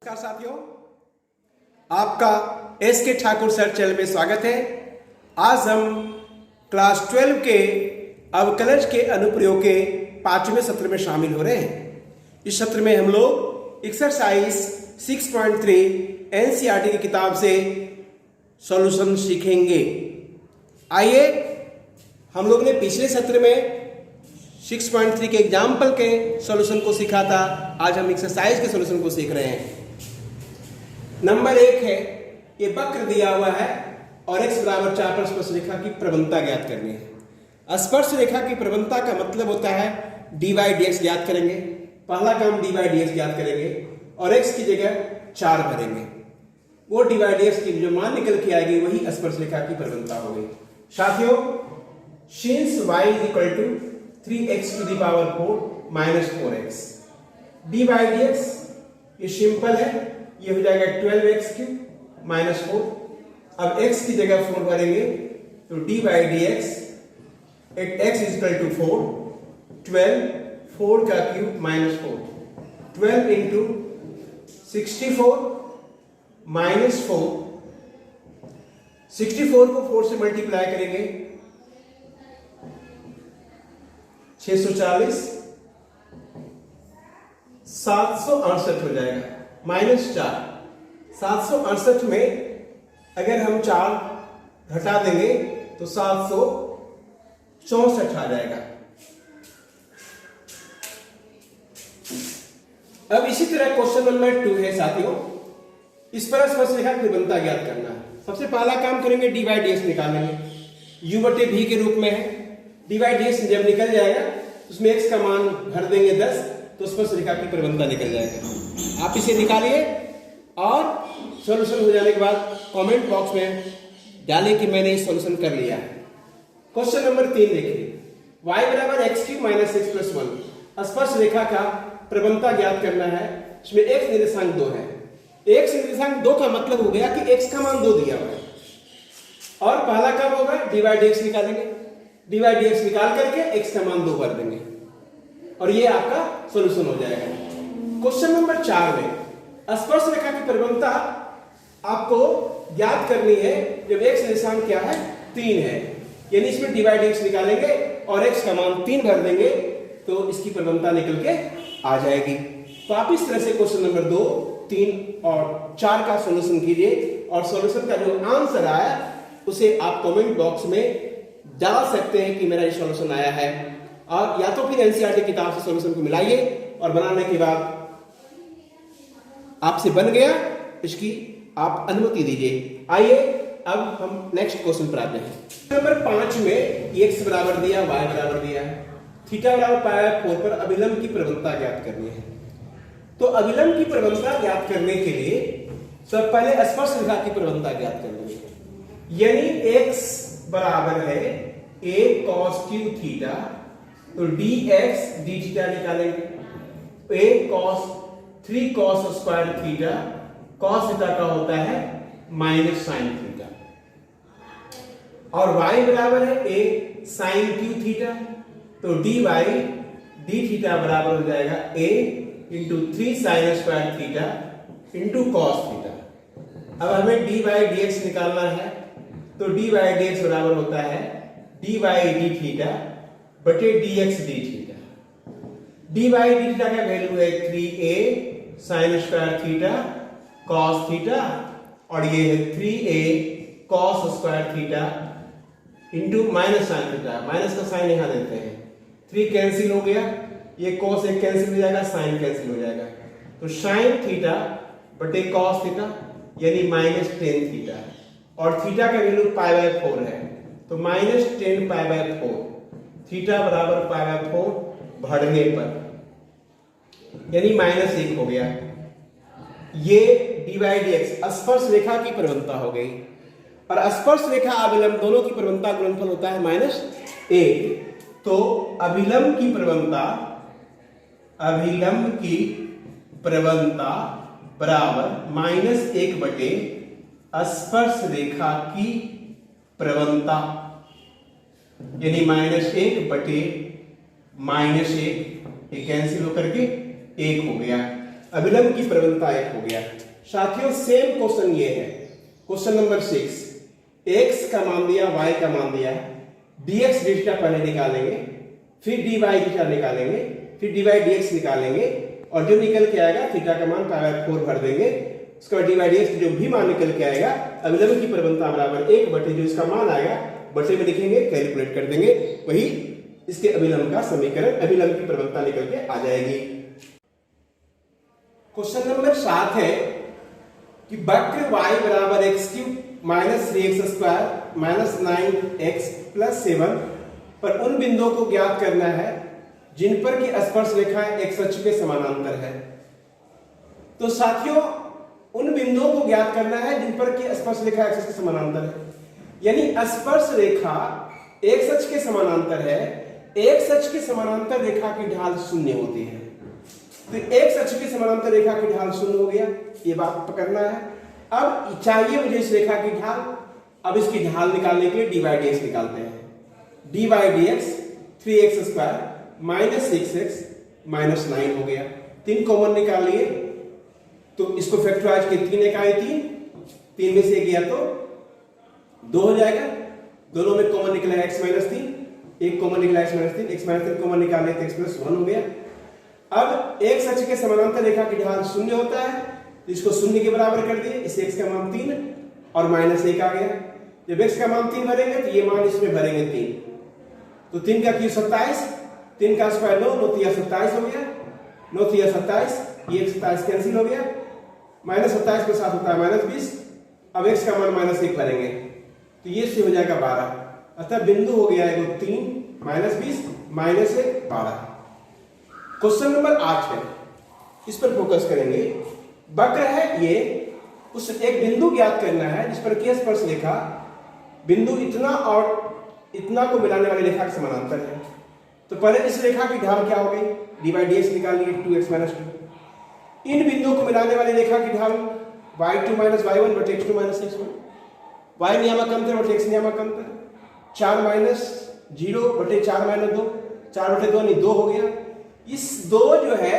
नमस्कार साथियों, आपका एस के ठाकुर सर चैनल में स्वागत है। आज हम क्लास 12 के अवकलज के अनुप्रयोग के 5वें सत्र में शामिल हो रहे हैं। इस सत्र में हम लोग एक्सरसाइज 6.3 एनसीईआरटी की किताब से सॉल्यूशन सीखेंगे। आइए, हम लोग ने पिछले सत्र में 6.3 के एग्जाम्पल के सॉल्यूशन को सीखा था। आज हम एक्सरसाइज के सॉल्यूशन को सीख रहे हैं। नंबर 1 है, ये वक्र दिया हुआ है और x बराबर 4 पर स्पर्श रेखा की प्रवणता ज्ञात करनी है। स्पर्श रेखा की प्रवणता का मतलब होता है dy dx ज्ञात करेंगे। पहला काम dy dx ज्ञात करेंगे और x की जगह 4 भरेंगे। वो dy dx की जो मान निकल के आएगी वही स्पर्श रेखा की प्रवणता होगी। साथियों, since y is equal to 3x to the power 4 minus 4x, dy dx ये सिंपल है, ये हो जाएगा 12x क्यूब माइनस 4। अब x की जगह 4 भरेंगे तो dy dx at x is equal to 4, 12 4 का क्यूब माइनस 4, 12 इंटू 64 माइनस 4, 64 को 4 से मल्टीप्लाई करेंगे 640, 768 हो जाएगा माइनस 4। 768 में अगर हम 4 घटा देंगे तो 764 आ जाएगा। अब इसी तरह क्वेश्चन नंबर 2 है साथियों, इस पर स्पर्श रेखा की प्रवणता ज्ञात करना है। सबसे पहला काम करेंगे dy dx निकालेंगे। u बटे v के रूप में है। dy dx जब निकल जाएगा उसमें x का मान भर देंगे 10 तो स्पर्श रेखा की प्रवणता निकल जाएगा। आप इसे निकालिए और सॉल्यूशन हो जाने के बाद कमेंट बॉक्स में डालें कि मैंने इस सॉल्यूशन कर लिया है। क्वेश्चन नंबर 3 देखिए, y बराबर x cube minus x plus 1 स्पर्श रेखा का प्रवणता ज्ञात करना है। इसमें x निर्देशांक 2 है। x निर्देशांक 2 का मतलब हो गया कि x का मान 2 दिया हुआ है और पहला काम होगा dy dx निकालेंगे। dy dx निकाल करके x का मान 2 भर देंगे और ये आपका सॉल्यूशन हो जाएगा। क्वेश्चन नंबर 4 में स्पर्श रेखा की प्रवणता आपको ज्ञात करनी है जब x निर्देशांक क्या है 3 है, यानी इसमें dy dx निकालेंगे और x का मान 3 भर देंगे तो इसकी प्रवणता निकल के आ जाएगी। तो आप इस तरह से क्वेश्चन नंबर 2, 3 और 4 का सॉल्यूशन कीजिए और सॉल्यूशन का जो आंसर आया उसे आप कमेंट बॉक्स में डाल सकते हैं कि मेरा ये सॉल्यूशन आया है। और या तो फिर एनसीईआरटी किताब से सॉल्यूशन को मिलाइए और बनाने के बाद आपसे बन गया, इसकी आप अनुमति दीजिए। आइए अब हम नेक्स्ट क्वेश्चन पर आते हैं। नंबर 5 में x बराबर दिया, y बराबर दिया है, थीटा बराबर पाई 4 पर अभिलंब की प्रवणता ज्ञात करनी है। तो अभिलंब की प्रवणता ज्ञात करने के लिए सब पहले स्पर्श रेखा की प्रवणता ज्ञात करनी है, यानी x बराबर है a cos क्यू थीटा, तो dx d थीटा निकालेंगे। a cos 3 cos square theta, cos theta का होता है माइनस साइन थीटा, और y बराबर है a sin क्यू थीटा, तो dy d थीटा बराबर हो जाएगा a into 3 sin square theta into cos theta. अब हमें dy dx निकालना है तो dy dx बराबर होता है dy d थीटा बटे dx d theta. dy d theta का वैल्यू है 3a sin square theta cos theta और ये है 3a cos square theta into minus sine theta. Minus का साइन यहां देते हैं, 3 कैंसिल हो गया, ये cos एक कैंसिल हो जाएगा, साइन कैंसिल हो जाएगा, तो sin थीटा बटे cos थीटा यानी माइनस 10 थीटा और थीटा का वैल्यू π/4 है, तो माइनस 10 π/4 थीटा बराबर π/4 बढ़ने पर यानी माइनस 1 हो गया। ये dy dx स्पर्श रेखा की प्रवणता हो गई और स्पर्श रेखा अभिलंब दोनों की प्रवणता गुणनफल होता है -1। तो अभिलंब की प्रवणता बराबर -1 बटे स्पर्श रेखा की प्रवणता यानी -1 बटे -1, ये कैंसिल होकर के 1 हो गया। अभिलंब की प्रवणता एक हो गया। साथियों सेम क्वेश्चन ये है, क्वेश्चन नंबर 6, x का मान दिया, y का मान दिया, dx dθ पहले निकालेंगे, फिर dy dθ निकालेंगे, फिर dy dx निकालेंगे और जो निकल के आएगा थीटा का मान π/4 भर देंगे। उसके बाद dy dx जो भी मान निकल के आएगा अभिलंब की प्रवणता बराबर 1 बटे जो इसका मान आएगा बटे में लिखेंगे, कैलकुलेट कर देंगे, वही इसके अभिलंब का समीकरण, अभिलंब की प्रवणता निकल के आ जाएगी। क्वेश्चन नंबर 7 है कि वक्र y बराबर x³ minus 3x square minus 9x plus 7 पर उन बिंदुओं को ज्ञात करना है जिन पर की स्पर्श रेखाएं x अक्ष के समानांतर है। तो साथियों उन बिंदुओं को ज्ञात करना है जिन पर की स्पर्श रेखा x अक्ष के समानांतर है, यानी स्पर्श रेखा x अक्ष के समानांतर है, x अक्ष के समानांतर रेखा की ढाल शून्य होती है। तो x अक्ष की समानांतर रेखा की ढाल शून्य हो गया, ये बात पकड़ना है। अब चाहिए मुझे इस रेखा की ढाल, अब इसकी ढाल निकालने के लिए dy dx निकालते हैं। dy dx 3x square minus 6x minus 9 हो गया, 3 कॉमन निकाल लिए तो इसको फैक्टराइज के 3 एक आए 3 में से गया तो 2 हो जाएगा, दोनों में कॉमन निकला x माइनस 3, एक कॉमन निकला x minus 3, x minus 3 common निकाले तो x प्लस 1 हो गया। अब x अक्ष के समानांतर रेखा की ढाल शून्य होता है तो इसको शून्य के बराबर कर दिए, इस x का मान 3 और माइनस 1 आ गया। जब x का मान 3 भरेंगे तो ये मान इसमें भरेंगे 3, तो 3 का क्यूब 27, 3 का स्क्वायर 9, 9 तिया 27 हो गया, 9 तिया 27, ये 27 कैंसिल हो गया, माइनस 27 के साथ होता है माइनस 20। अब x का मान माइनस 1 भरेंगे तो ये से हो जाएगा 12, अतः बिंदु हो गया है 3 माइनस 20 माइनस 1 12। क्वेश्चन नंबर 8 है, इस पर फोकस करेंगे। वक्र है ये, उस एक बिंदु ज्ञात करना है जिस पर की स्पर्श रेखा बिंदु इतना और इतना को मिलाने वाली रेखा के समानांतर है। तो पहले इस रेखा की ढाल क्या हो गई, dy dx निकाल लिए 2x माइनस 2। इन बिंदुओं को मिलाने वाली रेखा की ढाल y2 माइनस y1 बटे x2 माइनस x1, y नियामक अंतर बटे x नियामक अंतर, 4 माइनस 0 बटे 4 माइनस 2, 4 बटे 2 नहीं 2 हो गया। इस 2 जो है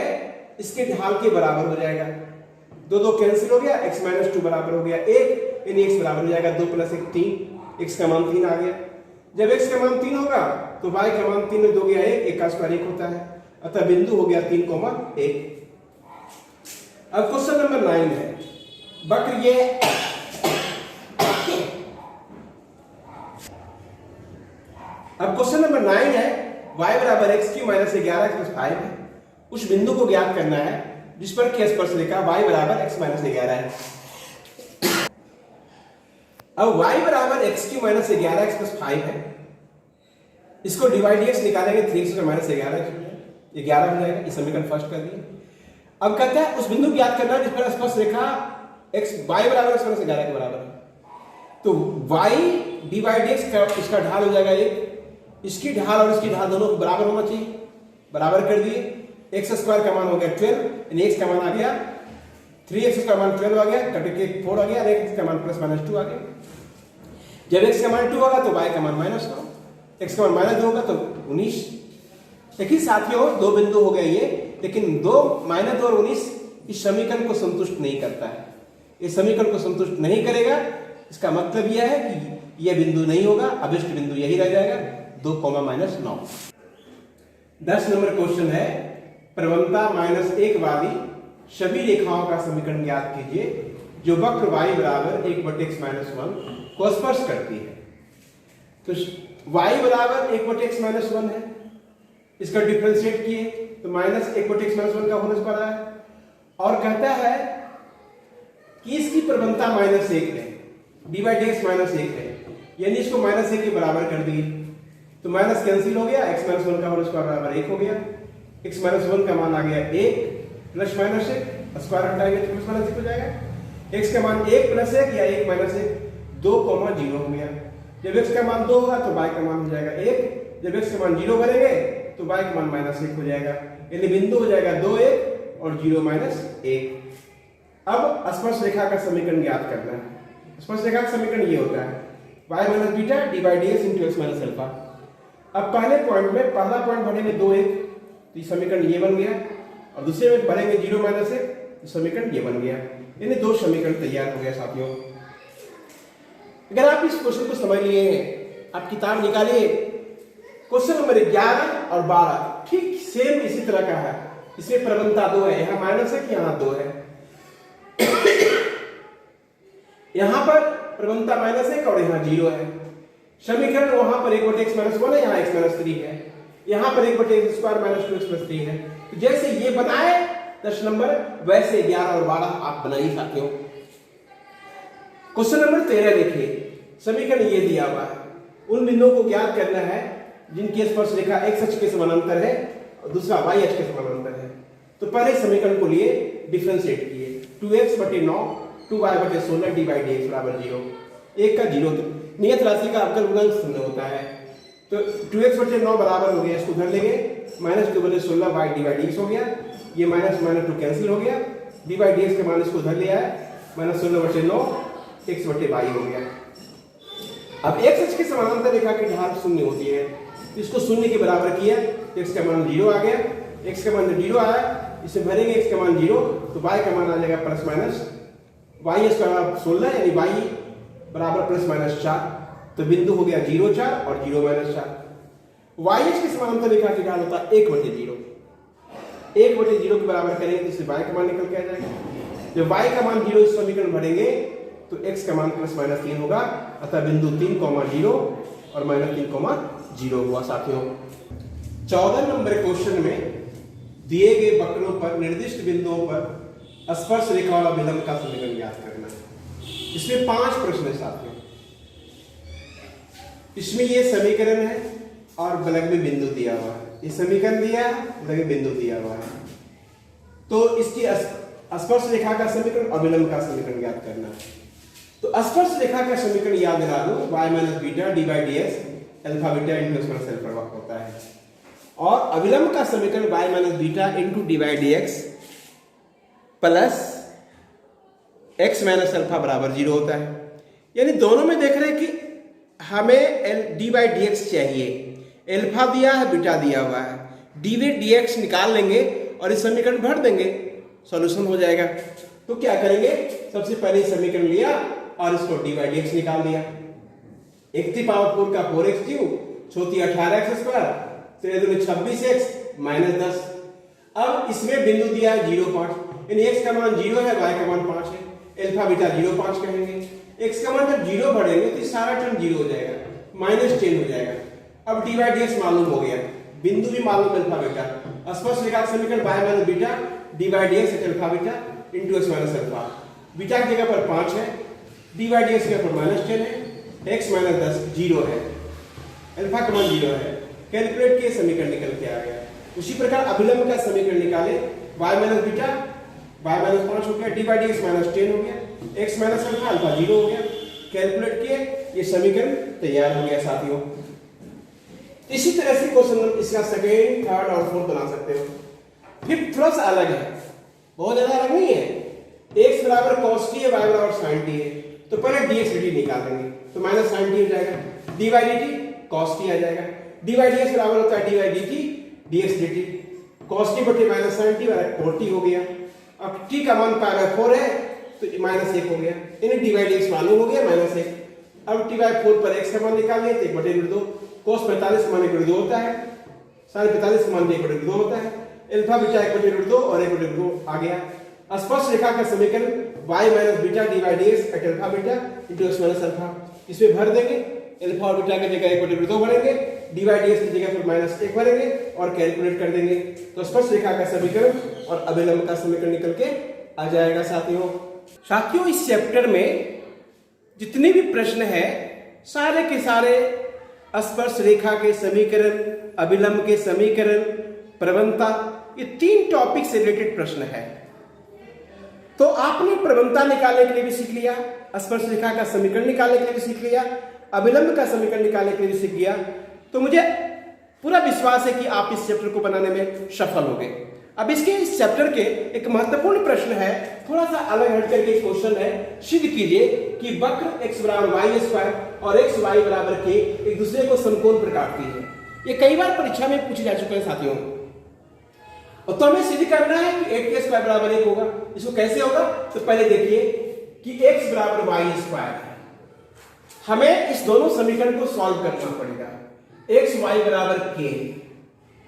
इसके ढाल के बराबर हो जाएगा, 2 2 कैंसिल हो गया, x माइनस 2 बराबर हो गया 1, यानी x बराबर हो जाएगा 2 प्लस 1 3, x का मान 3 आ गया। जब x का मान 3 होगा तो y का मान 3 में 2 गया 1, 1 का स्क्वायर 1 होता है, अतः बिंदु हो गया 3, 1। अब क्वेश्चन नंबर 9 है, वक्र ये अब क्वेश्चन नंबर 9 है, y बराबर x³ माइनस 11x प्लस 5 है। उस बिंदु को ज्ञात करना है जिस पर की स्पर्श रेखा y बराबर x माइनस 11 है। अब y बराबर x³ माइनस 11x प्लस 5 है, इसको dy dx निकालेंगे 3x माइनस 11 हो जाएगा, ये समीकरण फर्स्ट कर दिए। अब कहता है उस बिंदु ज्ञात करना है जिस पर स्पर्श रेखा y बराबर x माइनस 11 के बराबर है। तो y dy dx का इसका ढाल हो जाएगा 1, इसकी ढाल और इसकी ढाल दोनों को बराबर होना चाहिए, बराबर कर दिए। x स्क्वायर का मान हो गया 12, यानी x का मान आ गया 3x का मान 12 आ गया, कट के 4 आ गया, और x का मान प्लस माइनस 2 आ गया। जब x का मान 2 होगा तो y का मान माइनस 9, x का मान माइनस 2 होगा तो 19। देखिए साथियों 2 बिंदु हो गए ये, लेकिन 2 माइनस 2 और 19 इस समीकरण को संतुष्ट नहीं करता है। इस समीकरण को संतुष्ट नहीं करेगा, इसका मतलब यह है कि यह बिंदु नहीं होगा, अभिष्ट बिंदु यही रह जाएगा 2 माइनस 9। 10 नंबर क्वेश्चन है, प्रवणता -1 वाली सभी रेखाओं का समीकरण ज्ञात कीजिए जो वक्र y बराबर 1 बटे x माइनस 1 को स्पर्श करती है। तो y बराबर 1 बटे x माइनस 1 है, इसका डिफरेंशिएट किए तो माइनस 1 बटे x माइनस 1 का होने पर है, और कहता है कि इसकी प्रवणता -1 है, dy dx -1 है, यानी इसको -1 के बराबर कर दिए तो माइनस कैंसिल हो गया, x माइनस 1 का होल स्क्वायर बराबर 1 हो गया, x माइनस 1 का मान आ गया 1 प्लस माइनस 1 स्क्वायर हटाएंगे तो प्लस माइनस 1 हो जाएगा, x का मान 1 प्लस 1 या 1 माइनस 1 2, 0 हो गया। जब x का मान 2 होगा तो y का मान हो जाएगा 1, जब x का मान 0 करेंगे तो y का मान -1 हो जाएगा, यानी बिंदु हो जाएगा 2 1 और 0 -1। अब स्पर्श रेखा का समीकरण ज्ञात करना है। स्पर्श रेखा का समीकरण ये होता है y minus beta dy dx into x minus alpha. अब पहले पॉइंट में पहला पॉइंट भरेंगे 2 1 तो ये समीकरण ये बन गया, और दूसरे में भरेंगे 0 -1 तो समीकरण ये बन गया, यानी दो समीकरण तैयार हो गया साथियों। अगर आप इस क्वेश्चन को समझ लिए हैं, आप किताब निकालिए, क्वेश्चन नंबर 11 और 12 ठीक सेम इसी तरह का है। इसमें प्रवणता 2 है, यहाँ माइनस है कि यहाँ 2 है। यहाँ पर प्रवणता माइनस 1 और यहाँ 0 है। समीकरण वहां पर 1/x-1 है, यहाँ x-3 है। यहाँ पर 1/x² - 2x+3 है। तो जैसे ये बनाए 10 नंबर, वैसे 11 और 12 आप बनाइए साथियों। क्वेश्चन नंबर 13 देखिए, समीकरण ये दिया हुआ है, उन बिंदुओं को ज्ञात करना है जिनकी स्पर्श रेखा x अक्ष के समानांतर है और दूसरा y अक्ष के समानांतर है। तो पहले समीकरण को लिए डिफरेंशिएट किए, 2x/9 2y/16 d/dx = 0। एक का 0 नियत राशि का अवकल गुणांक 0 होता है, तो 2x/9 बराबर हो गया, इसको उधर लेंगे, -2/16 y d/dx हो गया, ये माइनस माइनस 2 कैंसिल हो गया, d/dx के मान इसको उधर ले आया, -16/9 x/y हो गया। अब x अक्ष के समानांतर रेखा की ढाल 0 होती है, तो इसको 0 के बराबर किया, x का मान 0 आ गया, x का मान 0 आया, इसे भरेंगे x का मान 0, तो y का मान आ जाएगा प्लस माइनस y² 16 यानी y बराबर +-4, तो बिंदु हो गया 0 4 और 0 -4। y अक्ष के समानांतर रेखा की ढाल होता है 1/0, 1/0 के बराबर करेंगे तो इससे y का मान निकल के आ जाएगा। जब y का मान 0 इस समीकरण भरेंगे तो x का मान +-3 होगा, अतः बिंदु 3, 0 और -3, 0 हुआ साथियों। 14 नंबर क्वेश्चन में दिए गए वक्रों पर निर्दिष्ट बिंदुओं पर स्पर्श रेखा वाला विलंब का समीकरण ज्ञात करना है। इसमें 5 प्रश्न है साथियों। इसमें ये समीकरण है और बगल में बिंदु दिया हुआ है, ये समीकरण दिया है, बगल में बिंदु दिया हुआ है। तो इसकी स्पर्श रेखा का समीकरण और विलंब का समीकरण ज्ञात करना है। तो स्पर्श रेखा का समीकरण याद दिला दो, y - beta d/dx alpha beta × x होता है, और अविलंब का समीकरण y - beta × d/dx plus x - alpha बराबर 0 होता है। यानी दोनों में देख रहे हैं कि हमें d/dx चाहिए, अल्फा दिया है, बीटा दिया हुआ है, d/dx निकाल लेंगे और इस समीकरण भर देंगे, सॉल्यूशन हो जाएगा। तो क्या करेंगे, सबसे पहले समीकरण लिया और इसको d/dx निकाल दिया, 1⁴ का 4x³ छोटी 18x², 26x -10। अब इसमें बिंदु दिया है 0 5, यानी x का मान 0 है, y का मान 5 है, अल्फा बीटा 0 5 कहेंगे। x का मान जब 0 बढ़ेंगे तो सारा टर्म 0 हो जाएगा, -10 हो जाएगा। अब d/dx मालूम हो गया, बिंदु भी मालूम अल्फा बीटा, स्पर्श रेखा का समीकरण y - beta d/dx alpha beta × x - alpha, beta की जगह पर 5 है, d/dx की जगह पर -10 है, x - 10 0 है, अल्फा का मान 0 है। कैलकुलेट किए, समीकरण निकल के आ गया। उसी प्रकार अभिलंब का समीकरण निकाले, y - बीटा y - 5 हो गया, d/dx -10 हो गया, x - अल्फा अल्फा 0 हो गया। कैलकुलेट किए, ये समीकरण तैयार हो गया साथियों। इसी तरह से क्वेश्चन इसका सेकेंड, थर्ड और फोर्थ बना सकते हो। फिर थोड़ा सा अलग है, बहुत ज्यादा अलग नहीं है। x बराबर cos t है, y बराबर sin t है, तो पहले dx dt निकाल देंगे, तो -sin t हो जाएगा, dy dt cos t आ जाएगा, dy/dx बराबर होता है dy dt dx dt, cos t बटे -sin t बराबर 4t हो गया। अब t का मान π/4 है तो -1 हो गया, यानी dy/dx मालूम हो गया -1। अब t/4 पर x का मान निकाल लिया तो 1/2, cos 45 का मान 1/2 होता है, sin 45 का मान 1/2 होता है, अल्फा बीटा 1/2 और 1/2 आ गया। स्पर्श रेखा का समीकरण y - beta d/dx alpha beta × x - alpha, इसमें भर देंगे, अल्फा और बीटा की जगह 1/2 भरेंगे, d/dx की जगह पर -1 भरेंगे और कैलकुलेट कर देंगे, तो स्पर्श रेखा का समीकरण और अभिलंब का समीकरण निकल के आ जाएगा साथियों। इस चैप्टर में जितने भी प्रश्न है सारे के सारे स्पर्श रेखा के समीकरण, अभिलंब के समीकरण, प्रवणता, ये 3 टॉपिक से रिलेटेड प्रश्न है। तो आपने प्रवणता निकालने के लिए भी सीख लिया, स्पर्श रेखा का समीकरण निकालने के लिए भी सीख लिया, अभिलंब का समीकरण निकालने के लिए भी सीख लिया। तो मुझे पूरा विश्वास है कि आप इस चैप्टर को बनाने में सफल होंगे। अब इस चैप्टर के एक महत्वपूर्ण प्रश्न है, थोड़ा सा अलग हट करके क्वेश्चन है, सिद्ध कीजिए कि वक्र x = y² और x y = k एक दूसरे को समकोण पर काटती है। ये कई बार परीक्षा में पूछे जा चुके हैं साथियों। और तो हमें सिद्ध करना है कि 8 के स्क्वायर बराबर 1 होगा। इसको कैसे होगा? तो पहले देखिए कि x बराबर वाई स्क्वायर है। हमें इस दोनों समीकरण को सॉल्व करना पड़ेगा। x y बराबर k,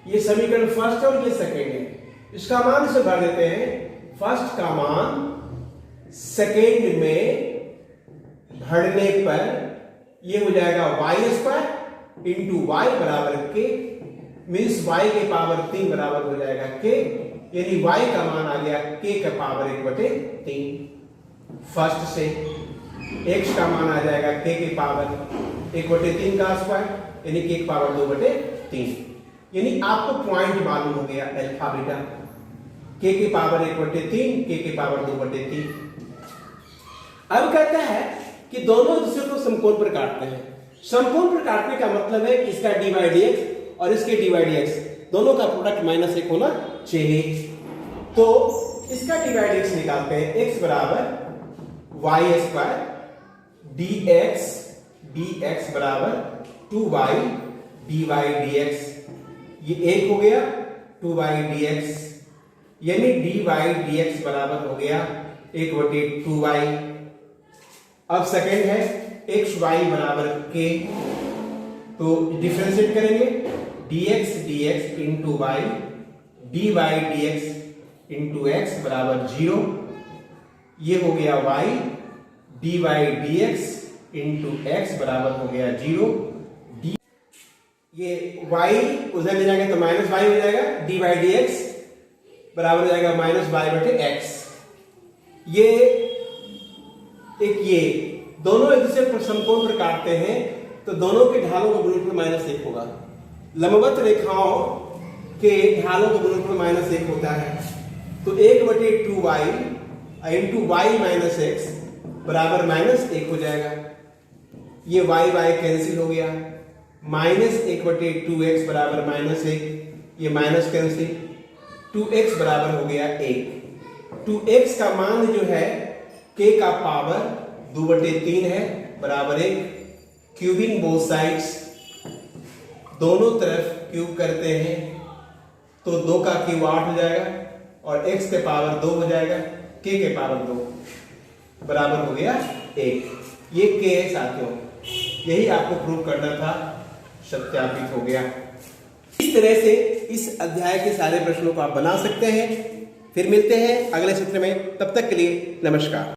ये समीकरण फर्स्ट है और ये सेकेंड है। इसका मान इसे भर देते हैं। फर्स्ट का मान सेकेंड में भरने पर ये हो जाएगा वाई स्क्वायर इंटू वाई बराबर के, मीन्स y के पावर 3 बराबर हो जाएगा k, यानी y का मान आ गया k का पावर 1/3। फर्स्ट से x का मान आ जाएगा k के पावर 1/3 का स्क्वायर, यानी k के पावर 2/3। यानी आपको पॉइंट मालूम हो गया अल्फा बीटा, k के पावर 1/3, k के पावर 2/3। अब कहता है कि दोनों दूसरे को समकोण पर काटते हैं। समकोण पर काटने का मतलब है कि इसका dy dx और इसके dy dx दोनों का प्रोडक्ट -1 होना चाहिए। तो इसका dy dx निकालते हैं। x बराबर वाई स्क्वायर dx बराबर 2y dy dx, ये 1 हो गया 2y dx, यानी dy dx बराबर हो गया 1/2y। अब सेकेंड है x y बराबर k, तो डिफरेंशिएट करेंगे dx into y dy dx into x बराबर 0, ये हो गया y dy dx into x बराबर हो गया 0। ये y उधर ले जाएंगे तो -y हो जाएगा, dy dx बराबर हो जाएगा -y/x। ये दोनों एक दूसरे पर समकोण पर काटते हैं तो दोनों के ढालों का गुणनफल -1 होगा। लंबवत रेखाओं के ढालों का गुणनफल -1 होता है, तो 1/2y इंटू y - x बराबर -1 हो जाएगा। ये y कैंसिल हो गया, -1/2x बराबर -1, ये माइनस कैंसिल, 2x बराबर हो गया 1। 2x का मान जो है k का पावर 2/3 है बराबर 1। क्यूबिंग बोथ साइड्स, दोनों तरफ क्यूब करते हैं तो 2 का क्यूब 8 हो जाएगा और x के पावर 2 हो जाएगा, k के पावर 2 बराबर हो गया 1। ये k है साथियों, यही आपको प्रूव करना था, सत्यापित हो गया। इस तरह से इस अध्याय के सारे प्रश्नों को आप बना सकते हैं। फिर मिलते हैं अगले सत्र में, तब तक के लिए नमस्कार।